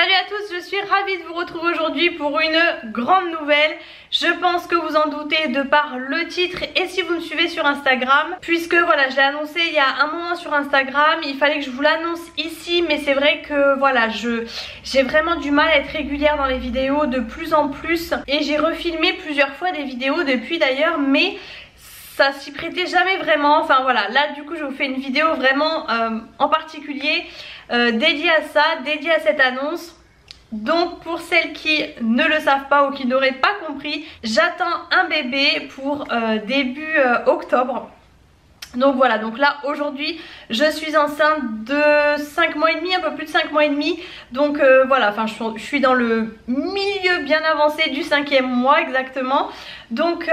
Salut à tous, je suis ravie de vous retrouver aujourd'hui pour une grande nouvelle. Je pense que vous en doutez de par le titre et si vous me suivez sur Instagram, puisque voilà, je l'ai annoncé il y a un moment sur Instagram, il fallait que je vous l'annonce ici, mais c'est vrai que voilà, j'ai vraiment du mal à être régulière dans les vidéos de plus en plus et j'ai refilmé plusieurs fois des vidéos depuis d'ailleurs, mais ça s'y prêtait jamais vraiment. Enfin voilà, là du coup je vous fais une vidéo vraiment en particulier dédiée à ça, dédiée à cette annonce. Donc pour celles qui ne le savent pas ou qui n'auraient pas compris, j'attends un bébé pour début octobre. Donc voilà, donc là aujourd'hui je suis enceinte de 5 mois et demi, un peu plus de 5 mois et demi. Donc voilà, enfin je suis dans le milieu bien avancé du 5e mois exactement. Donc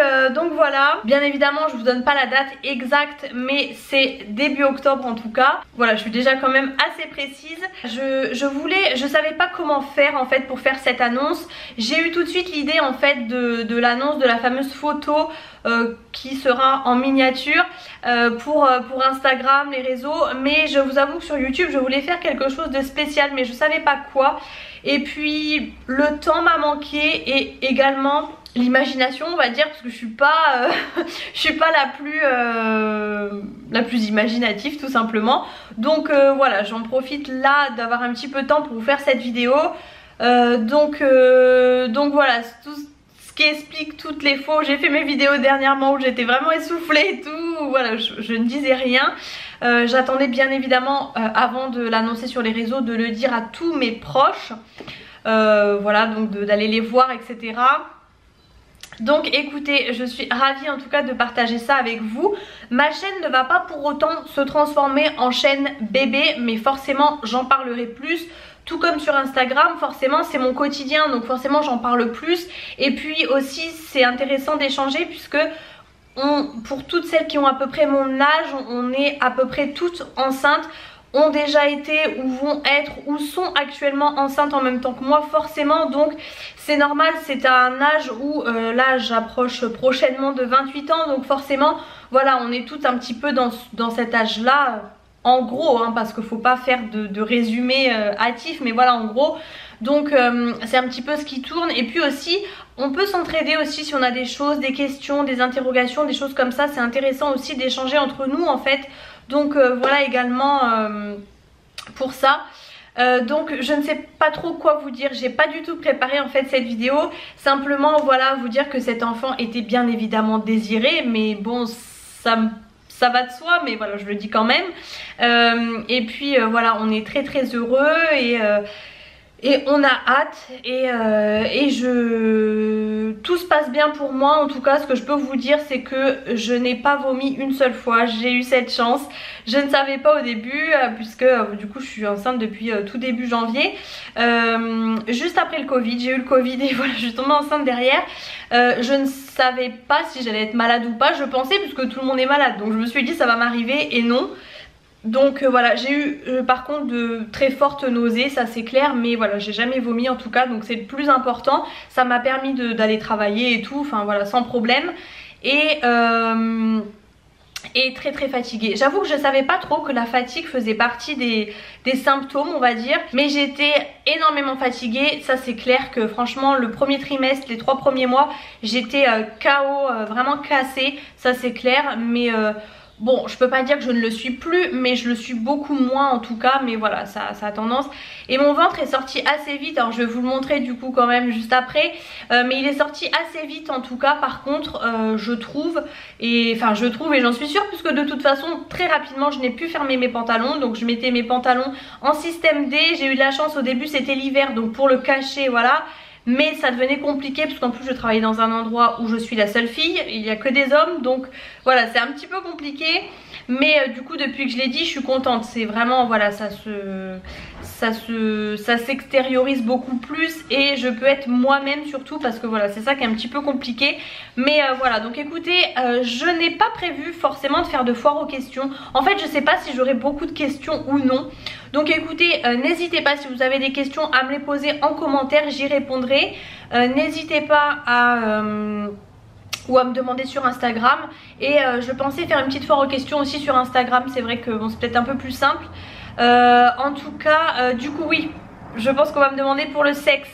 voilà, bien évidemment je vous donne pas la date exacte, mais c'est début octobre en tout cas. Voilà, je suis déjà quand même assez précise. Je savais pas comment faire en fait pour faire cette annonce. J'ai eu tout de suite l'idée en fait de l'annonce de la fameuse photo qui sera en miniature pour Instagram, les réseaux. Mais je vous avoue que sur YouTube je voulais faire quelque chose de spécial, mais je savais pas quoi. Et puis le temps m'a manqué et également l'imagination, on va dire, parce que je suis pas la plus imaginative tout simplement. Donc voilà, j'en profite là d'avoir un petit peu de temps pour vous faire cette vidéo. Donc voilà, tout ce qui explique toutes les fois. J'ai fait mes vidéos dernièrement où j'étais vraiment essoufflée et tout. Voilà, je ne disais rien. J'attendais bien évidemment avant de l'annoncer sur les réseaux de le dire à tous mes proches. Voilà, donc d'aller les voir, etc. Donc écoutez, je suis ravie en tout cas de partager ça avec vous. Ma chaîne ne va pas pour autant se transformer en chaîne bébé, mais forcément j'en parlerai plus. Tout comme sur Instagram, forcément c'est mon quotidien, donc forcément j'en parle plus. Et puis aussi c'est intéressant d'échanger puisque pour toutes celles qui ont à peu près mon âge, on est à peu près toutes enceintes, ont déjà été ou vont être ou sont actuellement enceintes en même temps que moi forcément. Donc c'est normal, c'est à un âge où là j'approche prochainement de 28 ans. Donc forcément voilà, on est toutes un petit peu dans cet âge là en gros hein, parce qu'il ne faut pas faire de résumé hâtif, mais voilà en gros. Donc c'est un petit peu ce qui tourne. Et puis aussi on peut s'entraider aussi si on a des choses, des questions, des interrogations, des choses comme ça. C'est intéressant aussi d'échanger entre nous en fait. Donc voilà également pour ça. Donc je ne sais pas trop quoi vous dire, j'ai pas du tout préparé en fait cette vidéo. Simplement voilà, vous dire que cet enfant était bien évidemment désiré, mais bon ça va de soi, mais voilà je le dis quand même. Et puis voilà, on est très très heureux et on a hâte et tout se passe bien pour moi. En tout cas ce que je peux vous dire c'est que je n'ai pas vomi une seule fois. J'ai eu cette chance. Je ne savais pas au début puisque du coup je suis enceinte depuis tout début janvier, juste après le Covid. J'ai eu le Covid et voilà je suis tombée enceinte derrière. Je ne savais pas si j'allais être malade ou pas. Je pensais puisque tout le monde est malade, donc je me suis dit ça va m'arriver et non. Donc voilà, j'ai eu par contre de très fortes nausées, ça c'est clair, mais voilà j'ai jamais vomi en tout cas, donc c'est le plus important. Ça m'a permis d'aller travailler et tout, enfin voilà, sans problème. Et très très fatiguée. J'avoue que je savais pas trop que la fatigue faisait partie des symptômes on va dire, mais j'étais énormément fatiguée. Ça c'est clair que franchement le premier trimestre, les 3 premiers mois, j'étais KO, vraiment cassée, ça c'est clair. Mais bon, je peux pas dire que je ne le suis plus, mais je le suis beaucoup moins en tout cas. Mais voilà, ça a tendance. Et mon ventre est sorti assez vite. Alors je vais vous le montrer du coup quand même juste après. Mais il est sorti assez vite en tout cas. Par contre, je trouve et j'en suis sûre, puisque de toute façon très rapidement je n'ai pu fermer mes pantalons. Donc je mettais mes pantalons en système D. J'ai eu de la chance au début, c'était l'hiver, donc pour le cacher voilà. Mais ça devenait compliqué parce qu'en plus je travaillais dans un endroit où je suis la seule fille, il n'y a que des hommes, donc voilà c'est un petit peu compliqué. Mais du coup depuis que je l'ai dit je suis contente, c'est vraiment voilà ça s'extériorise beaucoup plus et je peux être moi-même surtout, parce que voilà c'est ça qui est un petit peu compliqué. Mais voilà, donc écoutez, je n'ai pas prévu forcément de faire de foire aux questions. En fait je sais pas si j'aurai beaucoup de questions ou non. Donc écoutez, n'hésitez pas si vous avez des questions à me les poser en commentaire, j'y répondrai. N'hésitez pas à ou à me demander sur Instagram. Et je pensais faire une petite foire aux questions aussi sur Instagram. C'est vrai que bon, c'est peut-être un peu plus simple. En tout cas, du coup oui, je pense qu'on va me demander pour le sexe.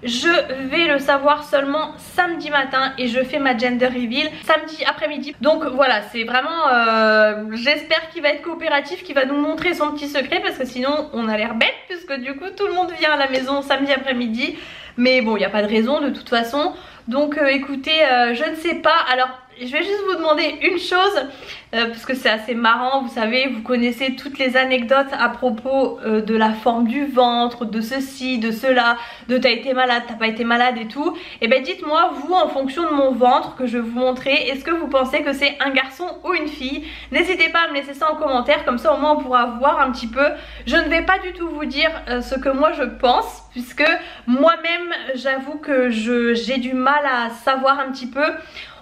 Je vais le savoir seulement samedi matin et je fais ma gender reveal samedi après-midi. Donc voilà, c'est vraiment j'espère qu'il va être coopératif, qu'il va nous montrer son petit secret, parce que sinon on a l'air bête, puisque du coup tout le monde vient à la maison samedi après-midi. Mais bon, il n'y a pas de raison de toute façon. Donc écoutez, je ne sais pas. Alors je vais juste vous demander une chose, parce que c'est assez marrant, vous savez, vous connaissez toutes les anecdotes à propos de la forme du ventre, de ceci, de cela, de t'as été malade, t'as pas été malade et tout. Et ben dites-moi, vous, en fonction de mon ventre que je vais vous montrer, est-ce que vous pensez que c'est un garçon ou une fille? N'hésitez pas à me laisser ça en commentaire, comme ça au moins on pourra voir un petit peu. Je ne vais pas du tout vous dire ce que moi je pense, puisque moi-même j'avoue que j'ai du mal à savoir un petit peu.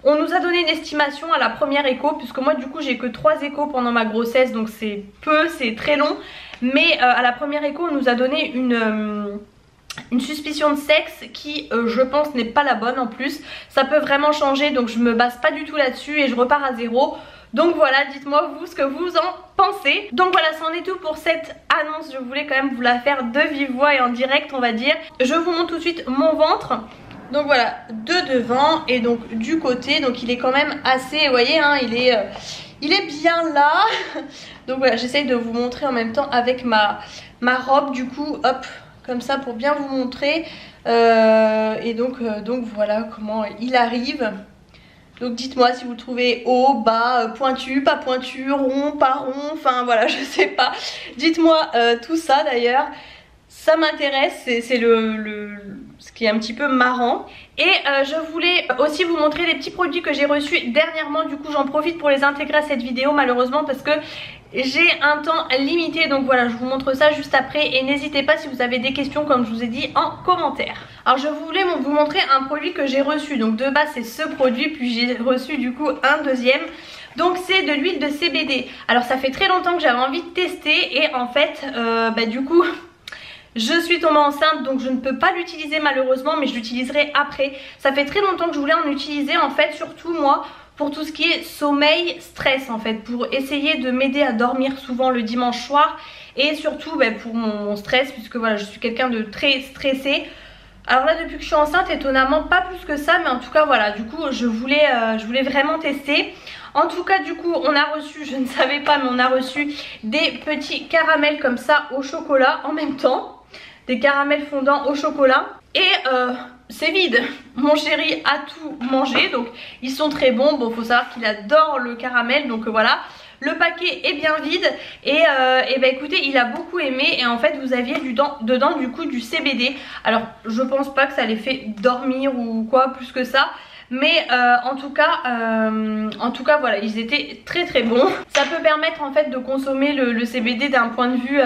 On nous a donné une estimation à la première écho, puisque moi du coup j'ai que 3 échos pendant ma grossesse, donc c'est peu, c'est très long. Mais à la première écho on nous a donné une suspicion de sexe qui je pense n'est pas la bonne en plus. Ça peut vraiment changer, donc je me base pas du tout là-dessus et je repars à zéro. Donc voilà, dites-moi vous ce que vous en pensez. Donc voilà, c'en est tout pour cette annonce. Je voulais quand même vous la faire de vive voix et en direct, on va dire. Je vous montre tout de suite mon ventre. Donc voilà, de devant et donc du côté, donc il est quand même assez, vous voyez, hein, il est bien là. Donc voilà, j'essaye de vous montrer en même temps avec ma robe, du coup, hop, comme ça pour bien vous montrer. Et donc voilà comment il arrive. Donc dites-moi si vous le trouvez haut, bas, pointu, pas pointu, rond, pas rond, enfin voilà, je sais pas. Dites-moi tout ça d'ailleurs. Ça m'intéresse, c'est ce qui est un petit peu marrant. Et je voulais aussi vous montrer les petits produits que j'ai reçus dernièrement. Du coup j'en profite pour les intégrer à cette vidéo malheureusement, parce que j'ai un temps limité. Donc voilà, je vous montre ça juste après. Et n'hésitez pas si vous avez des questions, comme je vous ai dit, en commentaire. Alors je voulais vous montrer un produit que j'ai reçu. Donc de base c'est ce produit, puis j'ai reçu du coup un deuxième. Donc c'est de l'huile de CBD. Alors ça fait très longtemps que j'avais envie de tester. Et en fait du coup... je suis tombée enceinte, donc je ne peux pas l'utiliser malheureusement, mais je l'utiliserai après. Ça fait très longtemps que je voulais en utiliser en fait, surtout moi, pour tout ce qui est sommeil, stress en fait, pour essayer de m'aider à dormir souvent le dimanche soir. Et surtout pour mon stress, puisque voilà, je suis quelqu'un de très stressé. Alors là depuis que je suis enceinte, étonnamment pas plus que ça, mais en tout cas voilà, du coup je voulais vraiment tester. En tout cas du coup on a reçu, je ne savais pas, mais on a reçu des petits caramels comme ça au chocolat en même temps. Des caramels fondants au chocolat. Et c'est vide. Mon chéri a tout mangé, donc ils sont très bons. Bon, faut savoir qu'il adore le caramel, donc voilà. Le paquet est bien vide et écoutez, il a beaucoup aimé. Et en fait vous aviez dedans du coup du CBD. Alors je pense pas que ça les fait dormir ou quoi plus que ça, mais en tout cas voilà, ils étaient très très bons. Ça peut permettre en fait de consommer le CBD d'un point de vue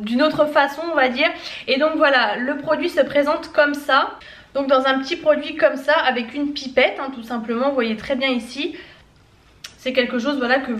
d'une autre façon on va dire. Et donc voilà, le produit se présente comme ça. Donc dans un petit produit comme ça avec une pipette hein, tout simplement, vous voyez très bien ici. C'est quelque chose voilà que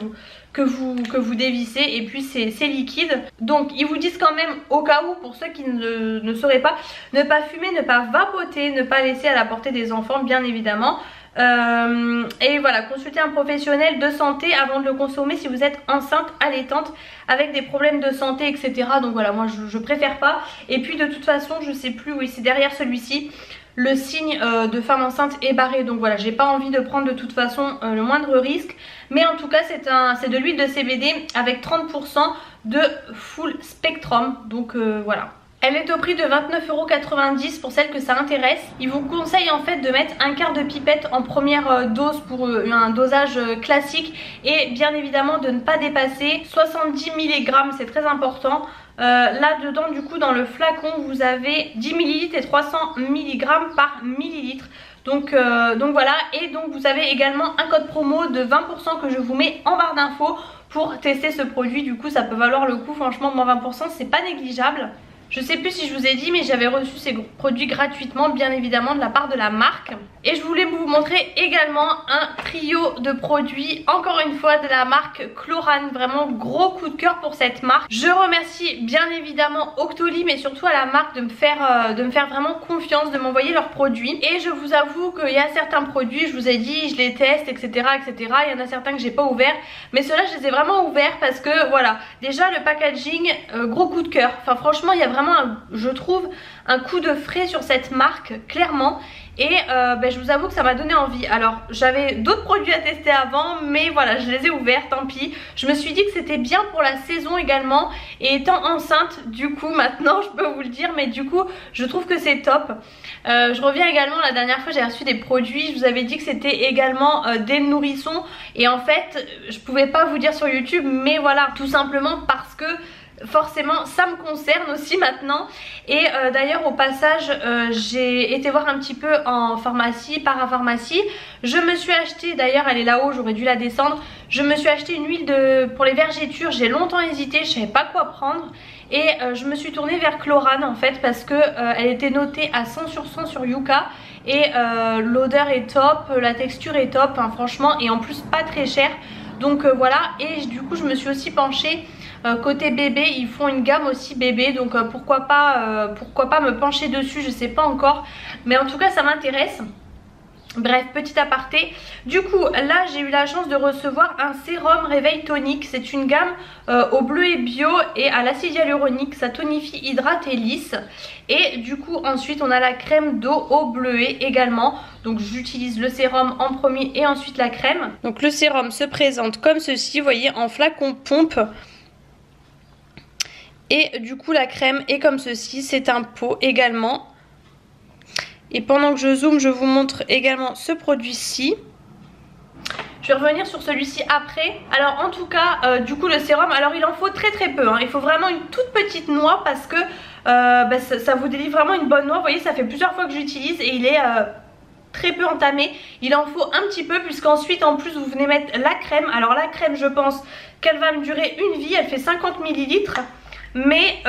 vous dévissez et puis c'est liquide. Donc ils vous disent quand même au cas où, pour ceux qui ne sauraient pas, ne pas fumer, ne pas vapoter, ne pas laisser à la portée des enfants bien évidemment. Et voilà, consultez un professionnel de santé avant de le consommer si vous êtes enceinte, allaitante, avec des problèmes de santé etc. Donc voilà, moi je préfère pas. Et puis de toute façon je sais plus, oui c'est derrière celui-ci, le signe de femme enceinte est barré. Donc voilà, j'ai pas envie de prendre de toute façon le moindre risque. Mais en tout cas c'est de l'huile de CBD avec 30% de full spectrum. Donc voilà. Elle est au prix de 29,90 € pour celles que ça intéresse. Il vous conseille en fait de mettre un quart de pipette en première dose pour un dosage classique. Et bien évidemment de ne pas dépasser 70 mg, c'est très important. Là dedans du coup dans le flacon vous avez 10 ml et 300 mg par millilitre. Donc voilà, et donc vous avez également un code promo de 20% que je vous mets en barre d'infos pour tester ce produit. Du coup ça peut valoir le coup, franchement moins 20% c'est pas négligeable. Je sais plus si je vous ai dit, mais j'avais reçu ces produits gratuitement bien évidemment de la part de la marque. Et je voulais vous montrer également un trio de produits, encore une fois de la marque Chlorane. Vraiment gros coup de cœur pour cette marque. Je remercie bien évidemment Octoly, mais surtout à la marque de me faire vraiment confiance, de m'envoyer leurs produits. Et je vous avoue qu'il y a certains produits, je vous ai dit, je les teste etc etc. Il y en a certains que j'ai pas ouverts, mais ceux-là je les ai vraiment ouverts parce que voilà, déjà le packaging, gros coup de cœur. Enfin franchement il y a vraiment vraiment, je trouve, un coup de frais sur cette marque, clairement. Et je vous avoue que ça m'a donné envie. Alors j'avais d'autres produits à tester avant, mais voilà, je les ai ouverts, tant pis. Je me suis dit que c'était bien pour la saison également. Et étant enceinte, du coup, maintenant je peux vous le dire, mais du coup je trouve que c'est top. Je reviens également, la dernière fois j'ai reçu des produits, je vous avais dit que c'était également des nourrissons. Et en fait, je pouvais pas vous dire sur YouTube, mais voilà, tout simplement parce que forcément ça me concerne aussi maintenant. Et d'ailleurs au passage j'ai été voir un petit peu en pharmacie, parapharmacie. Je me suis acheté, d'ailleurs elle est là-haut, j'aurais dû la descendre. Je me suis acheté une huile pour les vergetures. J'ai longtemps hésité, je savais pas quoi prendre. Et je me suis tournée vers Chlorane en fait, parce que elle était notée à 100 sur 100 sur Yuka. Et l'odeur est top, la texture est top, hein, franchement. Et en plus pas très cher. Donc voilà, et du coup je me suis aussi penchée côté bébé, ils font une gamme aussi bébé, donc pourquoi pas me pencher dessus, je sais pas encore, mais en tout cas ça m'intéresse. Bref, petit aparté. Du coup là j'ai eu la chance de recevoir un sérum réveil tonique. C'est une gamme au bleu et bio et à l'acide hyaluronique. Ça tonifie, hydrate et lisse. Et du coup ensuite on a la crème d'eau au bleuet également. Donc j'utilise le sérum en premier et ensuite la crème. Donc le sérum se présente comme ceci, vous voyez, en flacon pompe. Et du coup la crème est comme ceci, c'est un pot également. Et pendant que je zoome, je vous montre également ce produit-ci. Je vais revenir sur celui-ci après. Alors en tout cas, du coup le sérum, alors il en faut très peu, hein. Il faut vraiment une toute petite noix parce que ça vous délivre vraiment une bonne noix. Vous voyez, ça fait plusieurs fois que j'utilise et il est très peu entamé. Il en faut un petit peu puisqu'ensuite en plus vous venez mettre la crème. Alors la crème, je pense qu'elle va me durer une vie. Elle fait 50 ml. Mais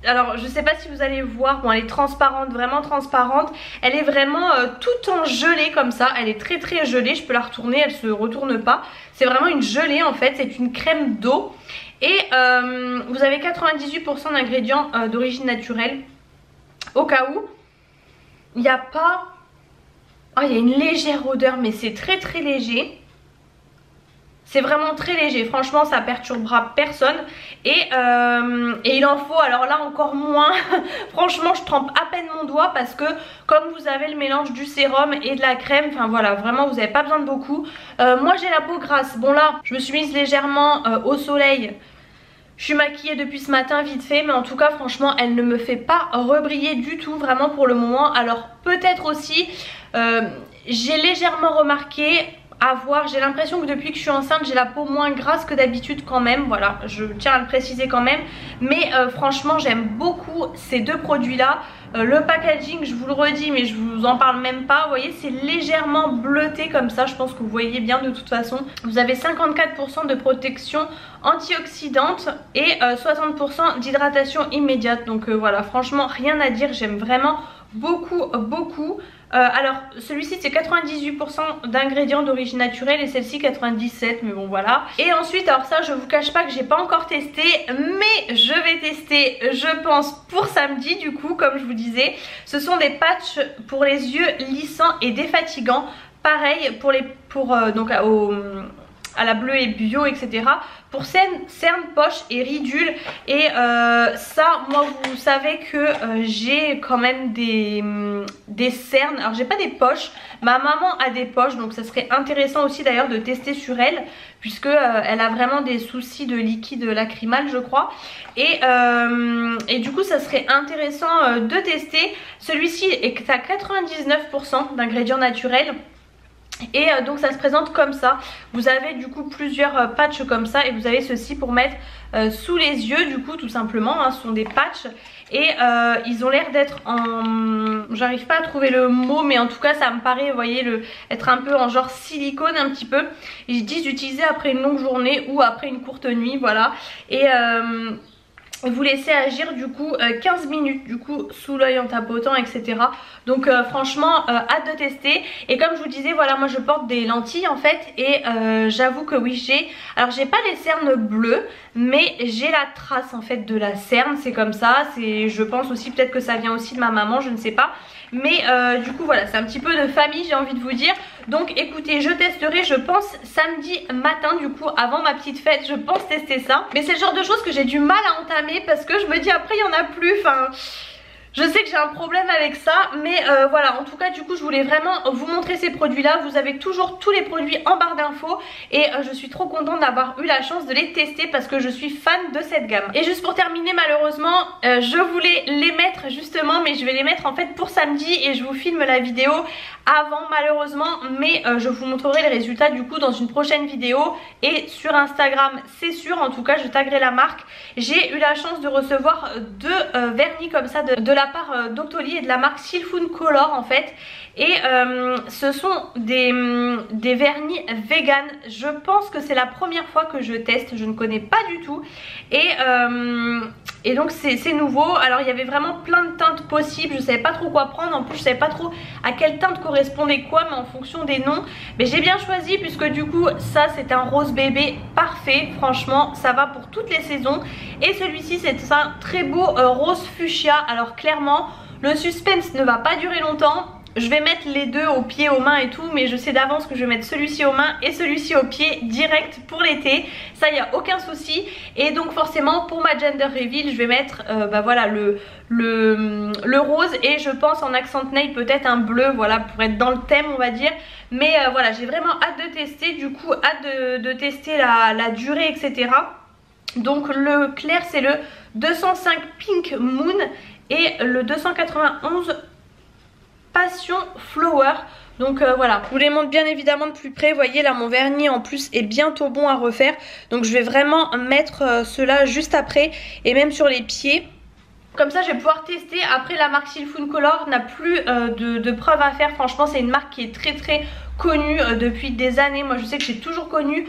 alors je sais pas si vous allez voir, bon elle est transparente, vraiment transparente. Elle est vraiment toute en gelée comme ça. Elle est très gelée, je peux la retourner, elle se retourne pas. C'est vraiment une gelée en fait, c'est une crème d'eau. Et vous avez 98% d'ingrédients d'origine naturelle. Au cas où, il n'y a pas... Oh, il y a une légère odeur, mais c'est très léger. C'est vraiment très léger, franchement ça perturbera personne. Et il en faut, alors là encore moins. Franchement je trempe à peine mon doigt parce que comme vous avez le mélange du sérum et de la crème, enfin voilà, vraiment vous n'avez pas besoin de beaucoup. Moi j'ai la peau grasse, bon là je me suis mise légèrement au soleil. Je suis maquillée depuis ce matin vite fait, mais en tout cas franchement elle ne me fait pas rebriller du tout vraiment pour le moment. Alors peut-être aussi j'ai légèrement remarqué, à voir, j'ai l'impression que depuis que je suis enceinte j'ai la peau moins grasse que d'habitude quand même, voilà, je tiens à le préciser quand même. Mais franchement j'aime beaucoup ces deux produits là. Le packaging, je vous le redis mais je vous en parle même pas, vous voyez c'est légèrement bleuté comme ça, je pense que vous voyez bien de toute façon. Vous avez 54% de protection antioxydante et 60% d'hydratation immédiate. Donc voilà, franchement rien à dire, j'aime vraiment beaucoup. Alors celui-ci c'est 98% d'ingrédients d'origine naturelle et celle-ci 97%, mais bon voilà. Et ensuite, alors ça je vous cache pas que j'ai pas encore testé, mais je vais tester je pense pour samedi du coup, comme je vous disais. Ce sont des patchs pour les yeux lissants et défatigants. Pareil pour donc à la bleue et bio, etc. Pour cernes, poches et ridules. Et ça, moi vous savez que j'ai quand même des cernes. Alors j'ai pas des poches, ma maman a des poches, donc ça serait intéressant aussi d'ailleurs de tester sur elle, puisque elle a vraiment des soucis de liquide lacrymal je crois. Et du coup ça serait intéressant de tester. Celui-ci est à 99% d'ingrédients naturels. Et donc ça se présente comme ça. Vous avez du coup plusieurs patchs comme ça. Et vous avez ceci pour mettre sous les yeux du coup tout simplement, hein. Ce sont des patchs. Et ils ont l'air d'être en... J'arrive pas à trouver le mot, mais en tout cas ça me paraît, vous voyez, être un peu en genre silicone un petit peu. Ils disent d'utiliser après une longue journée ou après une courte nuit, voilà. Et... vous laissez agir du coup 15 minutes du coup sous l'œil en tapotant, etc. Donc franchement hâte de tester. Et comme je vous disais, voilà, moi je porte des lentilles en fait. Et j'avoue que oui, alors j'ai pas les cernes bleues, mais j'ai la trace en fait de la cerne. C'est comme ça, je pense aussi peut-être que ça vient aussi de ma maman, je ne sais pas. Mais du coup voilà, c'est un petit peu de famille, j'ai envie de vous dire. Donc écoutez, je testerai, je pense samedi matin du coup, avant ma petite fête, je pense tester ça. Mais c'est le genre de choses que j'ai du mal à entamer parce que je me dis après il n'y en a plus, enfin... Je sais que j'ai un problème avec ça, mais voilà, en tout cas du coup je voulais vraiment vous montrer ces produits là. Vous avez toujours tous les produits en barre d'infos et je suis trop contente d'avoir eu la chance de les tester parce que je suis fan de cette gamme. Et juste pour terminer, malheureusement je voulais les mettre justement, mais je vais les mettre en fait pour samedi et je vous filme la vidéo avant malheureusement, mais je vous montrerai les résultats du coup dans une prochaine vidéo et sur Instagram c'est sûr. En tout cas je taguerai la marque. J'ai eu la chance de recevoir deux vernis comme ça de la part d'Octoly et de la marque Silphone Color en fait, et ce sont des vernis vegan. Je pense que c'est la première fois que je teste, je ne connais pas du tout, et donc c'est nouveau. Alors il y avait vraiment plein de teintes possibles, je savais pas trop quoi prendre, en plus je savais pas trop à quelle teinte correspondait quoi, mais en fonction des noms, mais j'ai bien choisi puisque du coup ça c'est un rose bébé parfait, franchement ça va pour toutes les saisons. Et celui-ci c'est un très beau rose fuchsia. Alors clairement le suspense ne va pas durer longtemps. Je vais mettre les deux aux pieds, aux mains et tout, mais je sais d'avance que je vais mettre celui-ci aux mains et celui-ci aux pieds direct pour l'été. Ça, il n'y a aucun souci. Et donc forcément pour ma gender reveal je vais mettre bah voilà, le rose et je pense en accent nail peut-être un bleu, voilà, pour être dans le thème on va dire. Mais voilà, j'ai vraiment hâte de tester, du coup hâte de tester la durée etc. Donc le clair c'est le 205 Pink Moon et le 291 Passion Flower. Donc voilà, je vous les montre bien évidemment de plus près. Vous voyez là mon vernis en plus est bientôt bon à refaire. Donc je vais vraiment mettre cela juste après et même sur les pieds. Comme ça je vais pouvoir tester. Après la marque Silphone Color n'a plus de preuves à faire. Franchement c'est une marque qui est très connue depuis des années. Moi je sais que j'ai toujours connu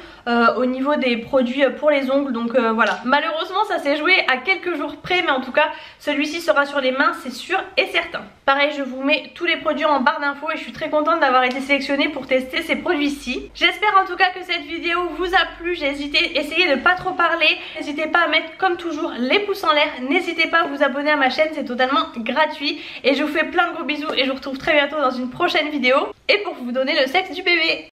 au niveau des produits pour les ongles. Donc voilà, malheureusement ça s'est joué à quelques jours près, mais en tout cas celui-ci sera sur les mains, c'est sûr et certain. Pareil, je vous mets tous les produits en barre d'infos et je suis très contente d'avoir été sélectionnée pour tester ces produits-ci. J'espère en tout cas que cette vidéo vous a plu. J'ai essayé de pas trop parler. N'hésitez pas à mettre comme toujours les pouces en l'air. N'hésitez pas à vous abonner à ma chaîne, c'est totalement gratuit. Et je vous fais plein de gros bisous et je vous retrouve très bientôt dans une prochaine vidéo. Et pour vous donner le sexe du bébé.